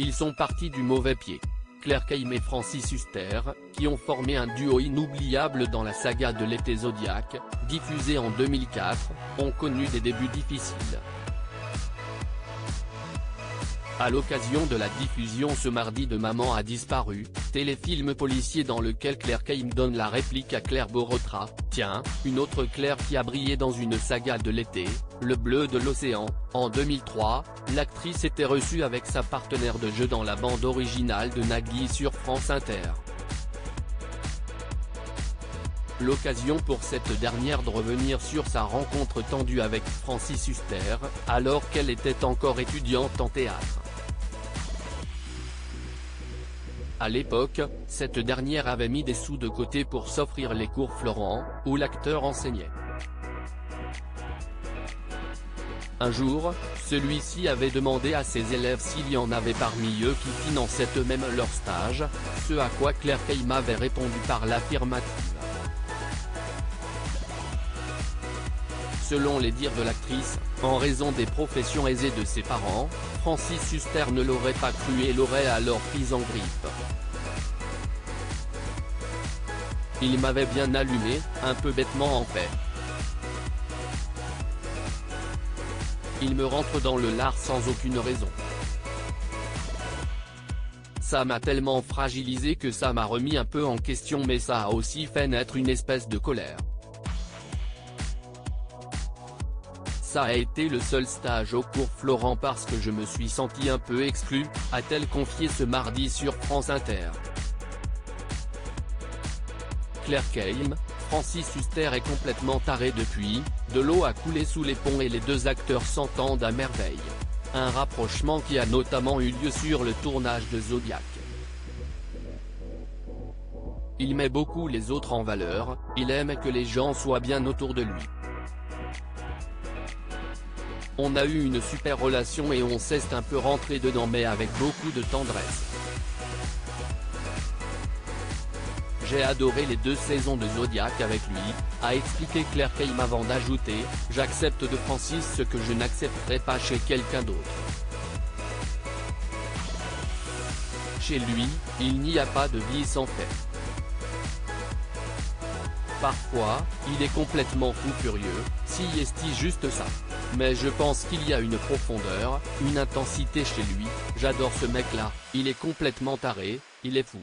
ils sont partis du mauvais pied. Claire Kame et Francis Huster, qui ont formé un duo inoubliable dans la saga de l'été Zodiac, diffusée en 2004, ont connu des débuts difficiles. À l'occasion de la diffusion ce mardi de Maman a disparu, téléfilm policier dans lequel Claire Kame donne la réplique à Claire Borotra, tiens, une autre Claire qui a brillé dans une saga de l'été, Le Bleu de l'Océan, en 2003, l'actrice était reçue avec sa partenaire de jeu dans la bande originale de Nagui sur France Inter. L'occasion pour cette dernière de revenir sur sa rencontre tendue avec Francis Huster, alors qu'elle était encore étudiante en théâtre. À l'époque, cette dernière avait mis des sous de côté pour s'offrir les cours Florent, où l'acteur enseignait. Un jour, celui-ci avait demandé à ses élèves s'il y en avait parmi eux qui finançaient eux-mêmes leur stage, ce à quoi Claire Kame avait répondu par l'affirmative. Selon les dires de l'actrice, en raison des professions aisées de ses parents, Francis Huster ne l'aurait pas cru et l'aurait alors prise en grippe. Il m'avait bien allumé, un peu bêtement en fait. Il me rentre dans le lard sans aucune raison. Ça m'a tellement fragilisé que ça m'a remis un peu en question, mais ça a aussi fait naître une espèce de colère. Ça a été le seul stage au cours Florent parce que je me suis senti un peu exclu, a-t-elle confié ce mardi sur France Inter. Claire Kame, Francis Huster est complètement taré depuis, de l'eau a coulé sous les ponts et les deux acteurs s'entendent à merveille. Un rapprochement qui a notamment eu lieu sur le tournage de Zodiac. Il met beaucoup les autres en valeur, il aime que les gens soient bien autour de lui. On a eu une super relation et on s'est un peu rentré dedans mais avec beaucoup de tendresse. J'ai adoré les 2 saisons de Zodiac avec lui, a expliqué Claire Kame avant d'ajouter, j'accepte de Francis ce que je n'accepterai pas chez quelqu'un d'autre. Chez lui, il n'y a pas de vie sans fait. Parfois, il est complètement fou furieux, si est-il juste ça. Mais je pense qu'il y a une profondeur, une intensité chez lui, j'adore ce mec-là, il est complètement taré, il est fou.